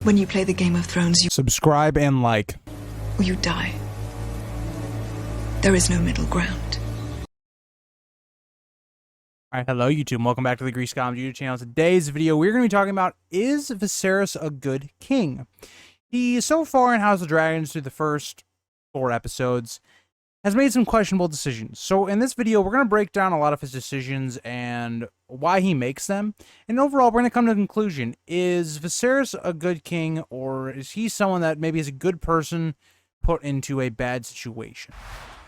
When you play the Game of Thrones, you Subscribe and like. or you die. There is no middle ground. Alright, hello YouTube, welcome back to the Grease Comms YouTube channel. Today's video, we're going to be talking about, is Viserys a good king? He, so far in House of Dragons, through the first 4 episodes, has made some questionable decisions. So in this video, we're going to break down a lot of his decisions and why he makes them. And overall, we're going to come to a conclusion. Is Viserys a good king, or is he someone that maybe is a good person put into a bad situation?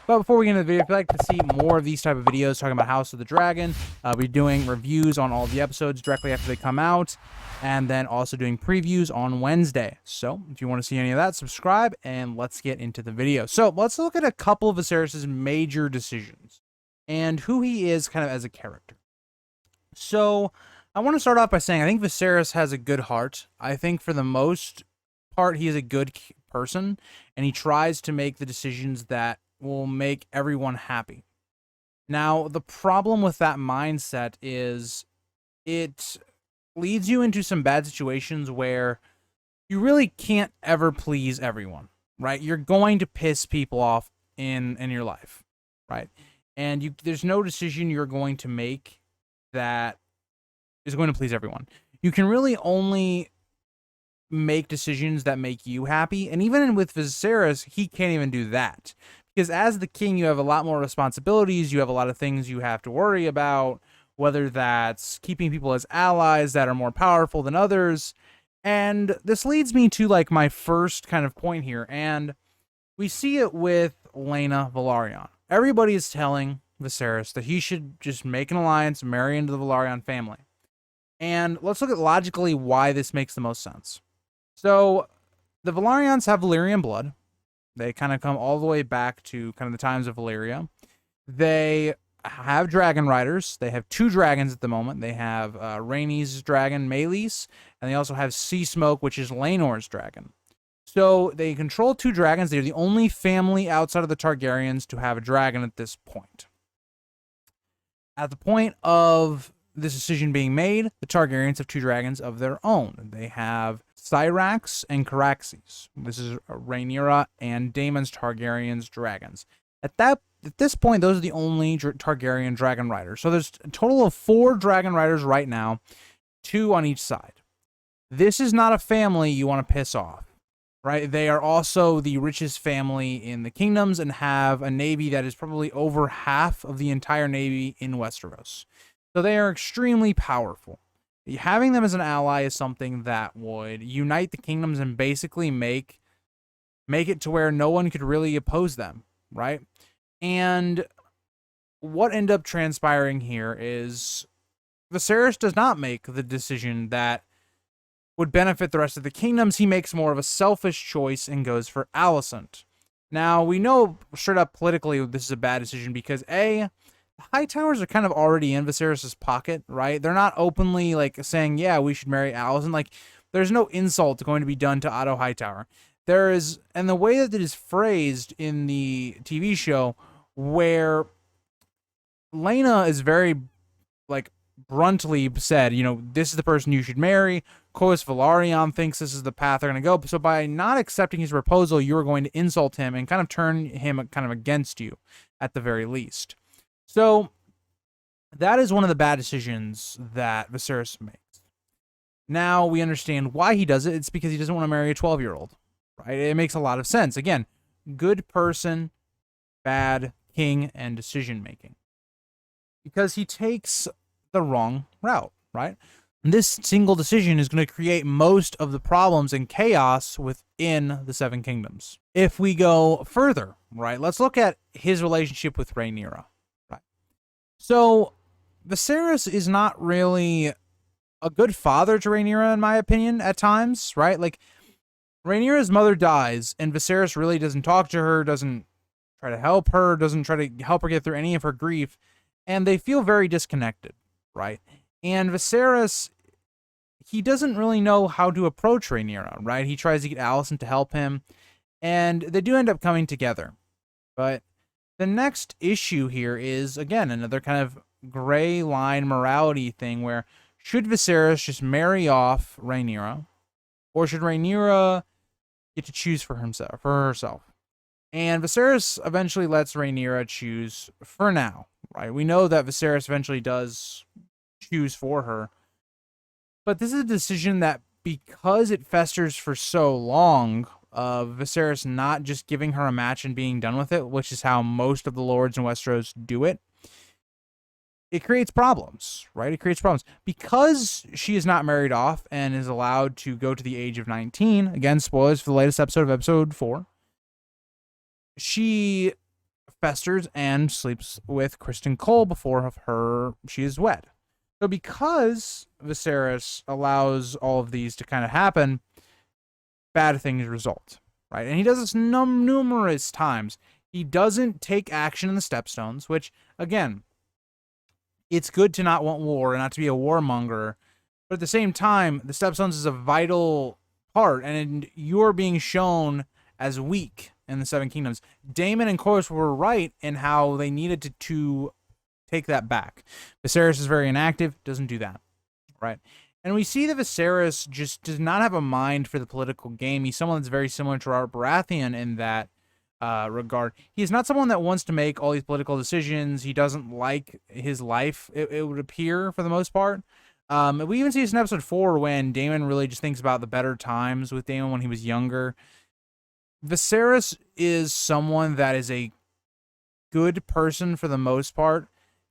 But before we get into the video, if you'd like to see more of these type of videos talking about House of the Dragon, we'll be doing reviews on all the episodes directly after they come out, and then also doing previews on Wednesday. So if you want to see any of that, subscribe, and let's get into the video. So let's look at a couple of Viserys' major decisions and who he is kind of as a character. So I want to start off by saying I think Viserys has a good heart. I think for the most part, he is a good person, and he tries to make the decisions that will make everyone happy. Now, the problem with that mindset is it leads you into some bad situations where you really can't ever please everyone, right? You're going to piss people off in your life, right? And there's no decision you're going to make that is going to please everyone. You can really only make decisions that make you happy, and even with Viserys, he can't even do that. Because as the king, you have a lot more responsibilities, you have a lot of things you have to worry about, whether that's keeping people as allies that are more powerful than others. And this leads me to like my first kind of point here, and we see it with Rhaenyra Velaryon. Everybody is telling Viserys that he should just make an alliance, marry into the Velaryon family. And let's look at logically why this makes the most sense. So the Velaryons have Valyrian blood. They kind of come all the way back to kind of the times of Valyria. They have dragon riders. They have 2 dragons at the moment. They have Rhaenys dragon, Meleys, and they also have Sea Smoke, which is Laenor's dragon. So they control 2 dragons. They're the only family outside of the Targaryens to have a dragon at this point. At the point of this decision being made, the Targaryens have 2 dragons of their own. They have Syrax and Caraxes. This is Rhaenyra and Daemon's Targaryen's dragons. At this point, those are the only Targaryen dragon riders. So there's a total of 4 dragon riders right now, 2 on each side. This is not a family you want to piss off, right? They are also the richest family in the kingdoms and have a navy that is probably over half of the entire navy in Westeros. So they are extremely powerful. Having them as an ally is something that would unite the kingdoms and basically make it to where no one could really oppose them, right? And what ended up transpiring here is Viserys does not make the decision that would benefit the rest of the kingdoms. He makes more of a selfish choice and goes for Alicent. Now, we know straight up politically this is a bad decision because Hightowers are kind of already in Viserys' pocket, right? They're not openly like saying, yeah, we should marry Alicent. Like, there's no insult going to be done to Otto Hightower. There is, and the way that it is phrased in the TV show, where Lena is very, like, bluntly said, you know, this is the person you should marry. Of course, Velaryon thinks this is the path they're going to go. So by not accepting his proposal, you are going to insult him and kind of turn him kind of against you, at the very least. So that is one of the bad decisions that Viserys makes. Now we understand why he does it. It's because he doesn't want to marry a 12-year-old, right? It makes a lot of sense. Again, good person, bad king, and decision-making. Because he takes the wrong route, right? And this single decision is going to create most of the problems and chaos within the 7 kingdoms. If we go further, right, let's look at his relationship with Rhaenyra. So, Viserys is not really a good father to Rhaenyra, in my opinion, at times, right? Like, Rhaenyra's mother dies, and Viserys really doesn't talk to her, doesn't try to help her, doesn't try to help her get through any of her grief, and they feel very disconnected, right? And Viserys, he doesn't really know how to approach Rhaenyra, right? He tries to get Alicent to help him, and they do end up coming together, but the next issue here is, again, another kind of gray line morality thing where should Viserys just marry off Rhaenyra or should Rhaenyra get to choose for herself? And Viserys eventually lets Rhaenyra choose for now, right? We know that Viserys eventually does choose for her. But this is a decision that, because it festers for so long, of Viserys not just giving her a match and being done with it, which is how most of the lords in Westeros do it, it creates problems, right? It creates problems. Because she is not married off and is allowed to go to the age of 19, again, spoilers for the latest episode of episode 4, she festers and sleeps with Kristen Cole before she is wed. So because Viserys allows all of these to kind of happen, bad things result, right? And he does this numerous times. He doesn't take action in the Stepstones, which, again, it's good to not want war and not to be a warmonger, but at the same time, the Stepstones is a vital part, and you're being shown as weak in the Seven Kingdoms. Daemon and Corlys were right in how they needed to take that back. Viserys is very inactive, doesn't do that, right? And we see that Viserys just does not have a mind for the political game. He's someone that's very similar to our Baratheon in that regard. He's not someone that wants to make all these political decisions. He doesn't like his life, it would appear, for the most part. We even see this in episode 4 when Daemon really just thinks about the better times with Daemon when he was younger. Viserys is someone that is a good person for the most part,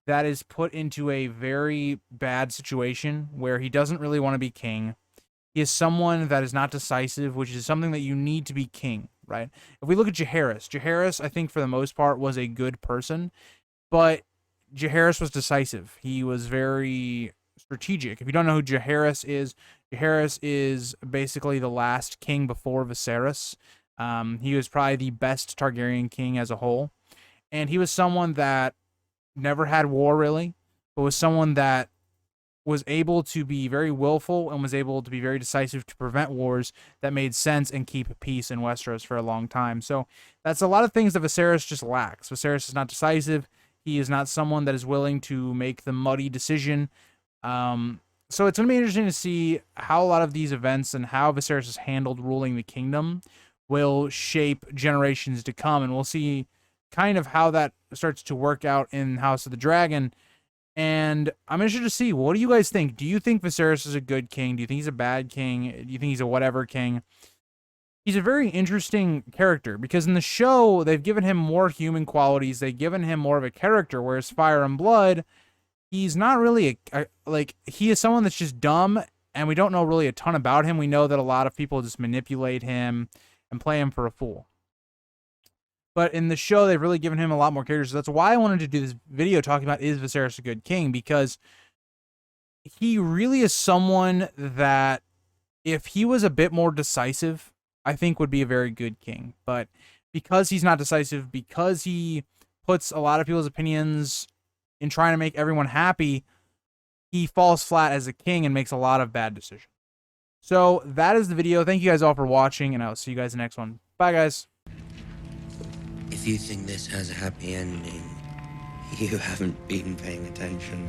that is put into a very bad situation where he doesn't really want to be king. He is someone that is not decisive, which is something that you need to be king, right? If we look at Jaehaerys, I think for the most part was a good person, but Jaehaerys was decisive. He was very strategic. If you don't know who Jaehaerys is basically the last king before Viserys. He was probably the best Targaryen king as a whole. And he was someone that never had war, really, but was someone that was able to be very willful and was able to be very decisive to prevent wars that made sense and keep peace in Westeros for a long time. So that's a lot of things that Viserys just lacks. Viserys is not decisive. He is not someone that is willing to make the muddy decision. So it's going to be interesting to see how a lot of these events and how Viserys has handled ruling the kingdom will shape generations to come. And we'll see kind of how that starts to work out in House of the Dragon. And I'm interested to see, what do you guys think? Do you think Viserys is a good king? Do you think he's a bad king? Do you think he's a whatever king? He's a very interesting character because in the show, they've given him more human qualities. They've given him more of a character, whereas Fire and Blood, he's not really he is someone that's just dumb, and we don't know really a ton about him. We know that a lot of people just manipulate him and play him for a fool. But in the show, they've really given him a lot more characters. So that's why I wanted to do this video talking about, is Viserys a good king? Because he really is someone that, if he was a bit more decisive, I think would be a very good king. But because he's not decisive, because he puts a lot of people's opinions in trying to make everyone happy, he falls flat as a king and makes a lot of bad decisions. So that is the video. Thank you guys all for watching, and I'll see you guys in the next one. Bye, guys. If you think this has a happy ending, you haven't been paying attention.